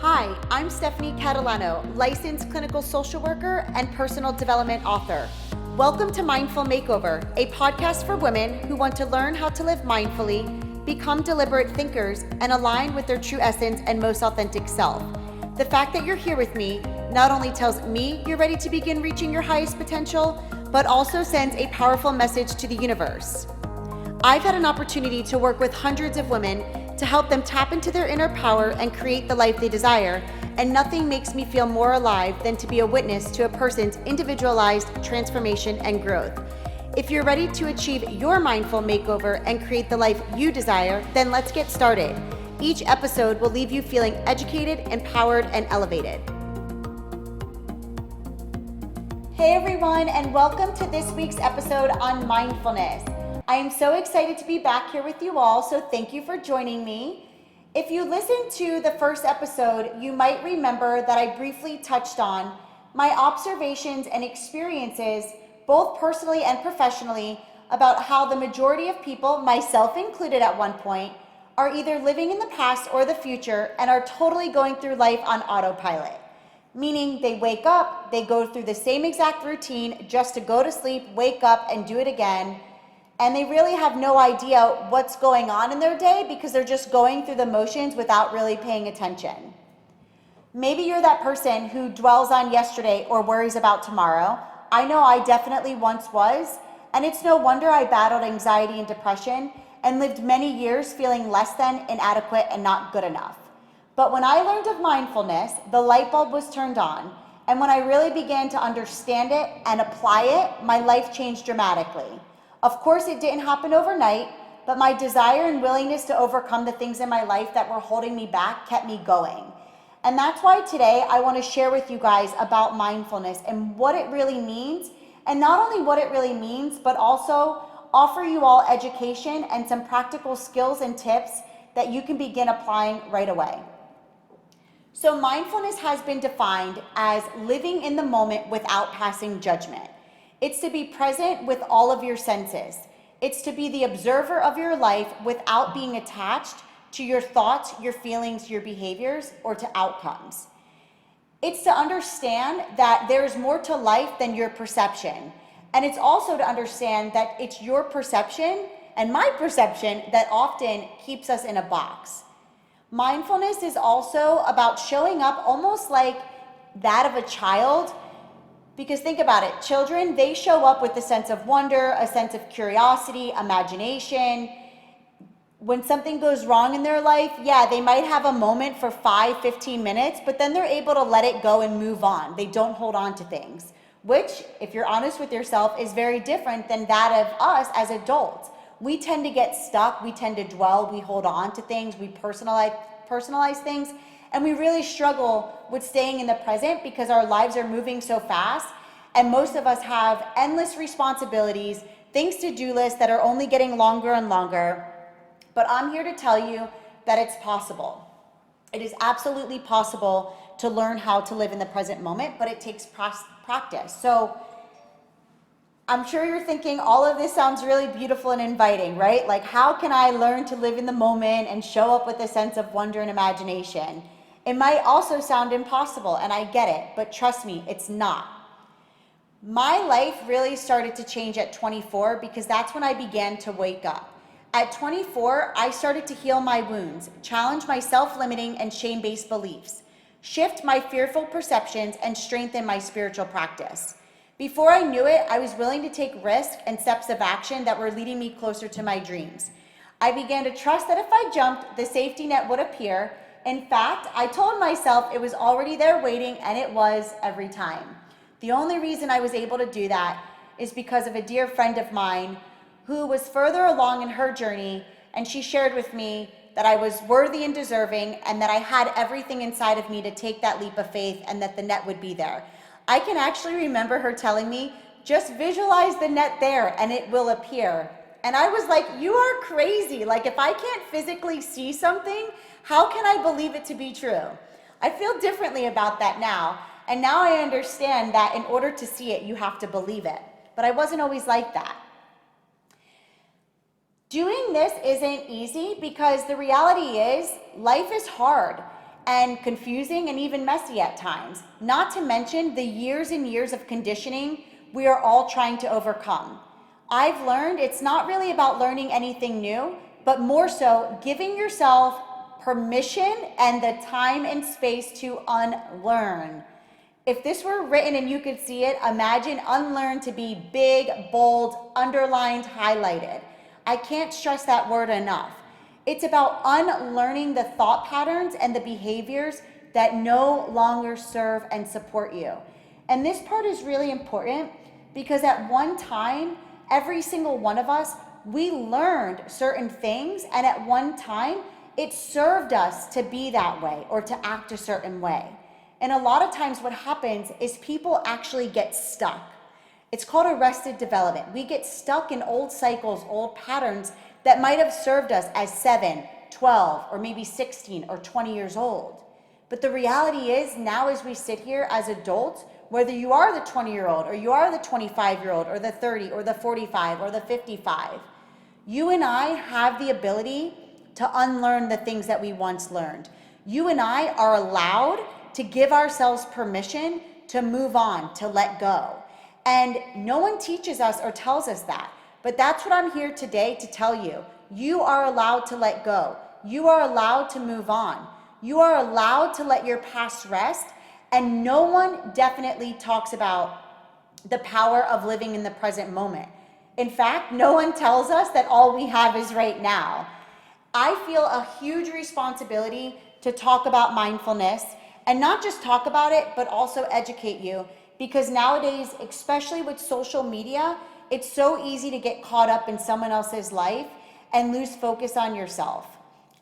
Hi, I'm Stephanie Catalano, licensed clinical social worker and personal development author. Welcome to Mindful Makeover, a podcast for women who want to learn how to live mindfully, become deliberate thinkers, and align with their true essence and most authentic self. The fact that you're here with me not only tells me you're ready to begin reaching your highest potential, but also sends a powerful message to the universe. I've had an opportunity to work with hundreds of women to help them tap into their inner power and create the life they desire, and nothing makes me feel more alive than to be a witness to a person's individualized transformation and growth. If you're ready to achieve your mindful makeover and create the life you desire, then let's get started. Each episode will leave you feeling educated, empowered, and elevated. Hey everyone, and welcome to this week's episode on mindfulness. I am so excited to be back here with you all, so thank you for joining me. If you listened to the first episode, you might remember that I briefly touched on my observations and experiences, both personally and professionally, about how the majority of people, myself included at one point, are either living in the past or the future and are totally going through life on autopilot. Meaning they wake up, they go through the same exact routine just to go to sleep, wake up, and do it again. And they really have no idea what's going on in their day because they're just going through the motions without really paying attention. Maybe you're that person who dwells on yesterday or worries about tomorrow. I know I definitely once was, and it's no wonder I battled anxiety and depression and lived many years feeling less than, inadequate, and not good enough. But when I learned of mindfulness, the light bulb was turned on, and when I really began to understand it and apply it, my life changed dramatically. Of course, it didn't happen overnight, but my desire and willingness to overcome the things in my life that were holding me back kept me going. And that's why today I want to share with you guys about mindfulness and what it really means, and not only what it really means, but also offer you all education and some practical skills and tips that you can begin applying right away. So mindfulness has been defined as living in the moment without passing judgment. It's to be present with all of your senses. It's to be the observer of your life without being attached to your thoughts, your feelings, your behaviors, or to outcomes. It's to understand that there's more to life than your perception. And it's also to understand that it's your perception and my perception that often keeps us in a box. Mindfulness is also about showing up almost like that of a child. Because think about it, children, they show up with a sense of wonder, a sense of curiosity, imagination. When something goes wrong in their life, they might have a moment for 5-15 minutes, but then they're able to let it go and move on. They don't hold on to things, which, if you're honest with yourself, is very different than that of us as adults. We tend to get stuck, we tend to dwell, we hold on to things, we personalize things, and we really struggle with staying in the present because our lives are moving so fast, and most of us have endless responsibilities, things to do lists that are only getting longer and longer. But I'm here to tell you that it's possible. It is absolutely possible to learn how to live in the present moment, but it takes practice. So I'm sure you're thinking all of this sounds really beautiful and inviting, right? Like, how can I learn to live in the moment and show up with a sense of wonder and imagination? It might also sound impossible, and I get it, but trust me, it's not. My life really started to change at 24 because that's when I began to wake up. At 24, I started to heal my wounds, challenge my self-limiting and shame-based beliefs, shift my fearful perceptions, and strengthen my spiritual practice. Before I knew it, I was willing to take risks and steps of action that were leading me closer to my dreams. I began to trust that if I jumped, the safety net would appear. In fact, I told myself it was already there waiting, and it was every time. The only reason I was able to do that is because of a dear friend of mine who was further along in her journey, and she shared with me that I was worthy and deserving, and that I had everything inside of me to take that leap of faith, and that the net would be there. I can actually remember her telling me, just visualize the net there and it will appear. And I was like, you are crazy. Like, if I can't physically see something, how can I believe it to be true? I feel differently about that now. And now I understand that in order to see it, you have to believe it. But I wasn't always like that. Doing this isn't easy because the reality is life is hard. and confusing and even messy at times, not to mention the years and years of conditioning we are all trying to overcome. I've learned it's not really about learning anything new, but more so giving yourself permission and the time and space to unlearn. If this were written and you could see it, imagine unlearn to be big, bold, underlined, highlighted. I can't stress that word enough. It's about unlearning the thought patterns and the behaviors that no longer serve and support you. And this part is really important because at one time, every single one of us, we learned certain things, and at one time, it served us to be that way or to act a certain way. And a lot of times what happens is people actually get stuck. It's called arrested development. We get stuck in old cycles, old patterns that might have served us as 7, 12, or maybe 16 or 20 years old. But the reality is now as we sit here as adults, whether you are the 20-year-old or you are the 25-year-old or the 30 or the 45 or the 55, you and I have the ability to unlearn the things that we once learned. You and I are allowed to give ourselves permission to move on, to let go. And no one teaches us or tells us that. But that's what I'm here today to tell you. You are allowed to let go. You are allowed to move on. You are allowed to let your past rest. And no one definitely talks about the power of living in the present moment. In fact, no one tells us that all we have is right now. I feel a huge responsibility to talk about mindfulness, and not just talk about it, but also educate you. Because nowadays, especially with social media, it's so easy to get caught up in someone else's life and lose focus on yourself.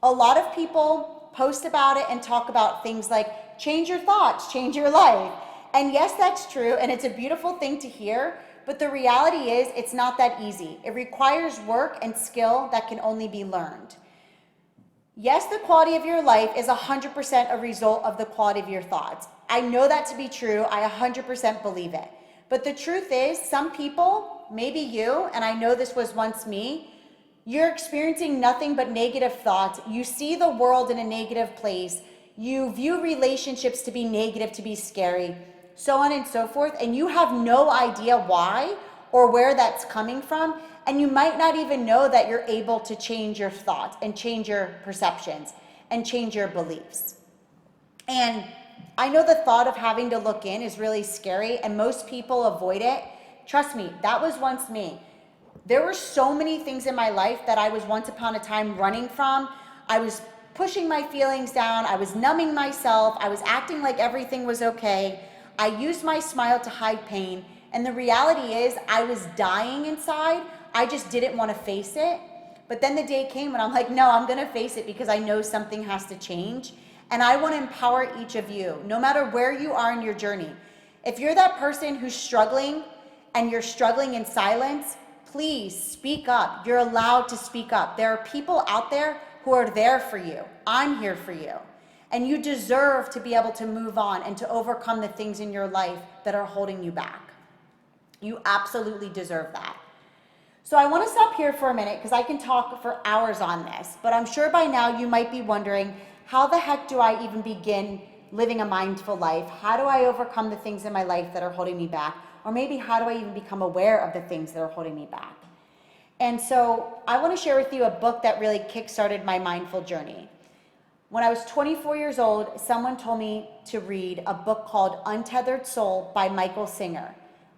A lot of people post about it and talk about things like change your thoughts, change your life. And yes, that's true, and it's a beautiful thing to hear, but the reality is it's not that easy. It requires work and skill that can only be learned. Yes, the quality of your life is 100% a result of the quality of your thoughts. I know that to be true. I 100% believe it. But the truth is, some people, maybe you, and I know this was once me, you're experiencing nothing but negative thoughts. You see the world in a negative place. You view relationships to be negative, to be scary, so on and so forth, and you have no idea why or where that's coming from. And you might not even know that you're able to change your thoughts and change your perceptions and change your beliefs. And I know the thought of having to look in is really scary, and most people avoid it. Trust me, that was once me. There were so many things in my life that I was once upon a time running from. I was pushing my feelings down. I was numbing myself. I was acting like everything was okay. I used my smile to hide pain. And the reality is I was dying inside. I just didn't want to face it. But then the day came when I'm like, no, I'm going to face it because I know something has to change. And I want to empower each of you, no matter where you are in your journey. If you're that person who's struggling and you're struggling in silence, please speak up. You're allowed to speak up. There are people out there who are there for you. I'm here for you. And you deserve to be able to move on and to overcome the things in your life that are holding you back. You absolutely deserve that. So I want to stop here for a minute because I can talk for hours on this, but I'm sure by now you might be wondering, how the heck do I even begin living a mindful life? How do I overcome the things in my life that are holding me back? Or maybe how do I even become aware of the things that are holding me back? And so I want to share with you a book that really kickstarted my mindful journey. When I was 24 years old, someone told me to read a book called Untethered Soul by Michael Singer.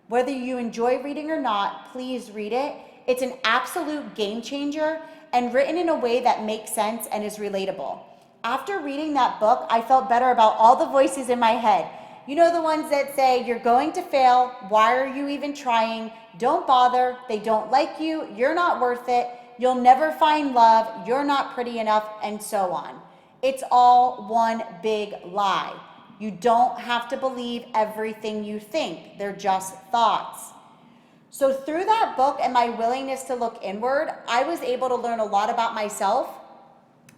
Whether you enjoy reading or not, please read it. It's an absolute game changer and written in a way that makes sense and is relatable. After reading that book, I felt better about all the voices in my head. You know, the ones that say, you're going to fail, why are you even trying? Don't bother, they don't like you, you're not worth it, you'll never find love, you're not pretty enough, and so on. It's all one big lie. You don't have to believe everything you think. They're just thoughts. So through that book and my willingness to look inward, I was able to learn a lot about myself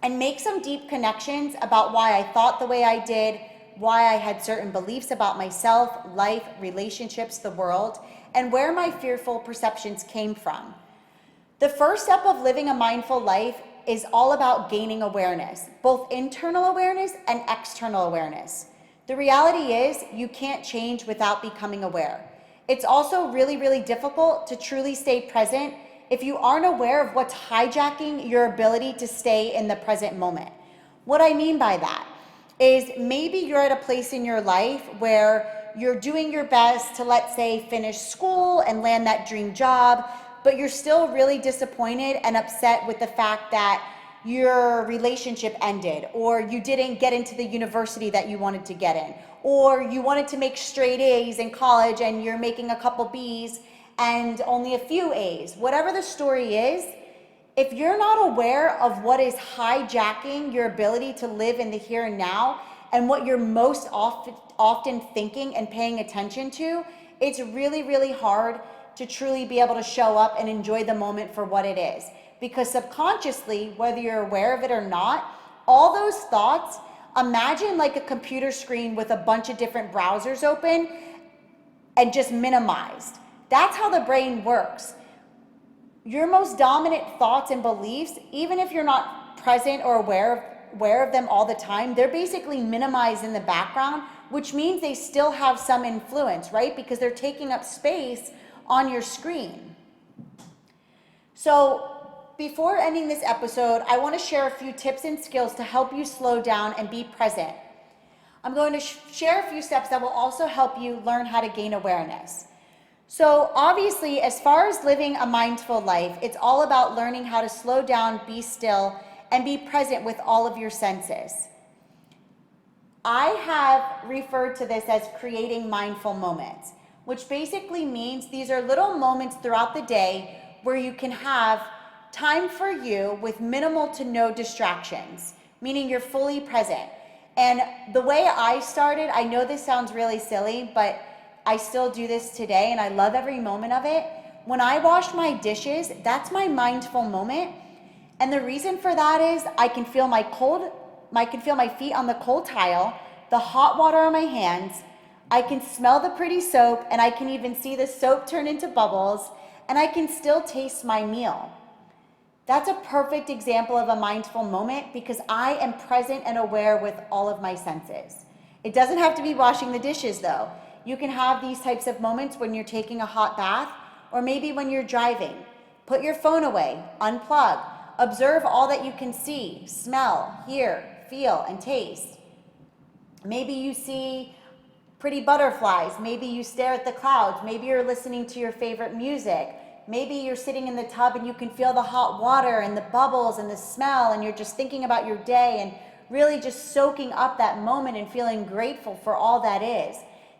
and make some deep connections about why I thought the way I did, why I had certain beliefs about myself, life, relationships, the world, and where my fearful perceptions came from. The first step of living a mindful life is all about gaining awareness, both internal awareness and external awareness. The reality is you can't change without becoming aware. It's also really, really difficult to truly stay present if you aren't aware of what's hijacking your ability to stay in the present moment. What I mean by that is maybe you're at a place in your life where you're doing your best to, let's say, finish school and land that dream job, but you're still really disappointed and upset with the fact that your relationship ended, or you didn't get into the university that you wanted to get in, or you wanted to make straight A's in college and you're making a couple B's and only a few A's. Whatever the story is, if you're not aware of what is hijacking your ability to live in the here and now and what you're most often thinking and paying attention to, it's really, really hard to truly be able to show up and enjoy the moment for what it is. Because subconsciously, whether you're aware of it or not, all those thoughts, imagine like a computer screen with a bunch of different browsers open and just minimized. That's how the brain works. Your most dominant thoughts and beliefs, even if you're not present or aware of them all the time, they're basically minimized in the background, which means they still have some influence, right? Because they're taking up space on your screen. So before ending this episode, I want to share a few tips and skills to help you slow down and be present. I'm going to share a few steps that will also help you learn how to gain awareness. So obviously, as far as living a mindful life, it's all about learning how to slow down, be still, and be present with all of your senses. I have referred to this as creating mindful moments, which basically means these are little moments throughout the day where you can have time for you with minimal to no distractions, meaning you're fully present. And the way I started, I know this sounds really silly, but I still do this today and I love every moment of it. When I wash my dishes, that's my mindful moment. And the reason for that is I can feel my feet on the cold tile, the hot water on my hands, I can smell the pretty soap, and I can even see the soap turn into bubbles, and I can still taste my meal. That's a perfect example of a mindful moment because I am present and aware with all of my senses. It doesn't have to be washing the dishes though. You can have these types of moments when you're taking a hot bath or maybe when you're driving. Put your phone away, unplug, observe all that you can see, smell, hear, feel, and taste. Maybe you see pretty butterflies, maybe you stare at the clouds, maybe you're listening to your favorite music, maybe you're sitting in the tub and you can feel the hot water and the bubbles and the smell and you're just thinking about your day and really just soaking up that moment and feeling grateful for all that is.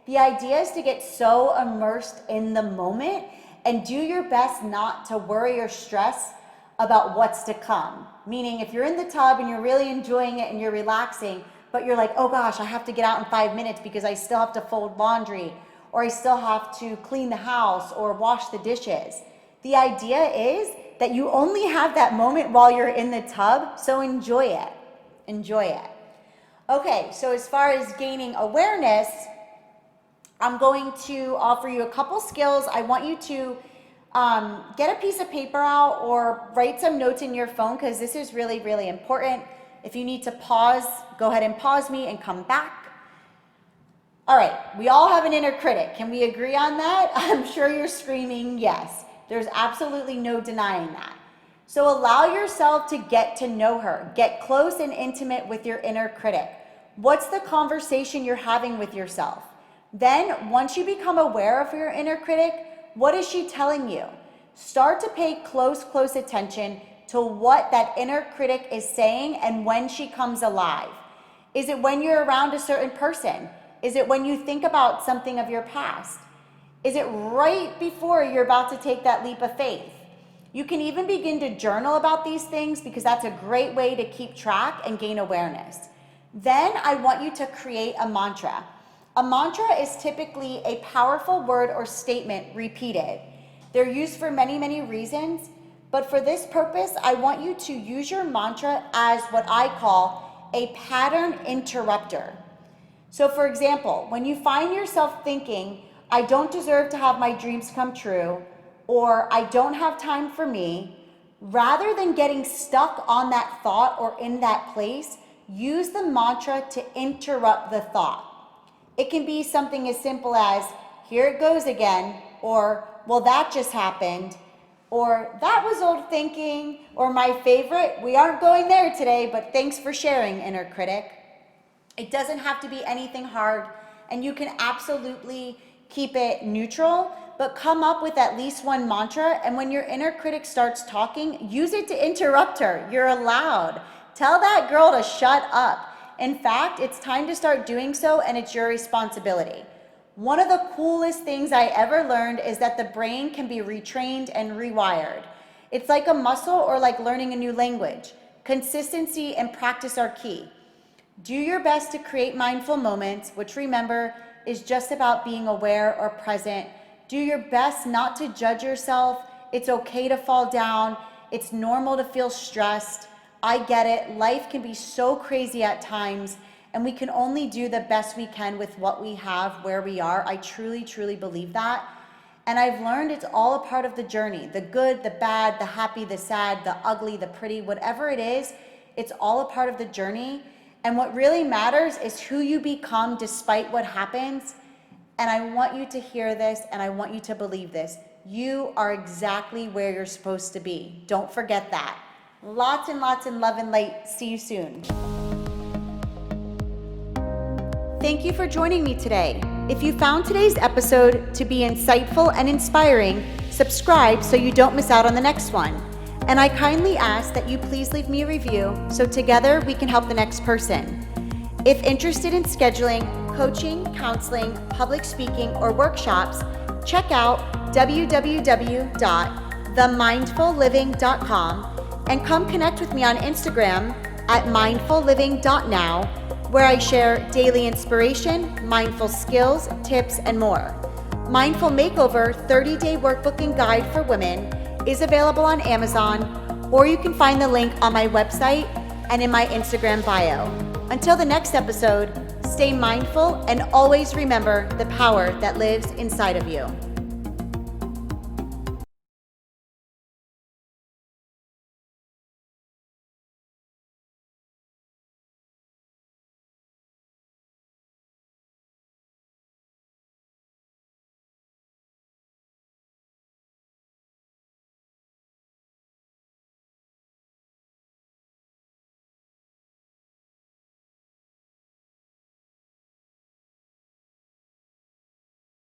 The idea is to get so immersed in the moment and do your best not to worry or stress about what's to come. Meaning if you're in the tub and you're really enjoying it and you're relaxing, but you're like, oh gosh, I have to get out in 5 minutes because I still have to fold laundry or I still have to clean the house or wash the dishes. The idea is that you only have that moment while you're in the tub, so enjoy it. Enjoy it. Okay, so as far as gaining awareness, I'm going to offer you a couple skills. I want you to get a piece of paper out or write some notes in your phone because this is really, really important. If you need to pause, go ahead and pause me and come back. All right, we all have an inner critic. Can we agree on that? I'm sure you're screaming yes. There's absolutely no denying that. So allow yourself to get to know her. Get close and intimate with your inner critic. What's the conversation you're having with yourself? Then, once you become aware of your inner critic, what is she telling you? Start to pay close attention to what that inner critic is saying and when she comes alive. Is it when you're around a certain person? Is it when you think about something of your past? Is it right before you're about to take that leap of faith? You can even begin to journal about these things because that's a great way to keep track and gain awareness. Then I want you to create a mantra. A mantra is typically a powerful word or statement repeated. They're used for many, many reasons, but for this purpose, I want you to use your mantra as what I call a pattern interrupter. So for example, when you find yourself thinking, I don't deserve to have my dreams come true, or I don't have time for me, Rather than getting stuck on that thought or in that place, use the mantra to interrupt the thought. It can be something as simple as, here it goes again, or, well, that just happened, or that was old thinking, or my favorite, we aren't going there today, but thanks for sharing, inner critic. It doesn't have to be anything hard, and you can absolutely keep it neutral, but come up with at least one mantra, and when your inner critic starts talking, use it to interrupt her. You're allowed. Tell that girl to shut up. In fact, it's time to start doing so, and it's your responsibility. One of the coolest things I ever learned is that the brain can be retrained and rewired. It's like a muscle or like learning a new language. Consistency and practice are key. Do your best to create mindful moments, which remember is just about being aware or present. Do your best not to judge yourself. It's okay to fall down. It's normal to feel stressed. I get it. Life can be so crazy at times, and we can only do the best we can with what we have, where we are. I truly, truly believe that. And I've learned it's all a part of the journey. The good, the bad, the happy, the sad, the ugly, the pretty, whatever it is, it's all a part of the journey. And what really matters is who you become despite what happens. And I want you to hear this, and I want you to believe this. You are exactly where you're supposed to be. Don't forget that. Lots and lots of love and light. See you soon. Thank you for joining me today. If you found today's episode to be insightful and inspiring, subscribe so you don't miss out on the next one. And I kindly ask that you please leave me a review so together we can help the next person. If interested in scheduling, coaching, counseling, public speaking, or workshops, check out www.themindfulliving.com and come connect with me on Instagram at mindfulliving.now, where I share daily inspiration, mindful skills, tips, and more. Mindful Makeover 30-day workbook and guide for women is available on Amazon, or you can find the link on my website and in my Instagram bio. Until the next episode, stay mindful and always remember the power that lives inside of you.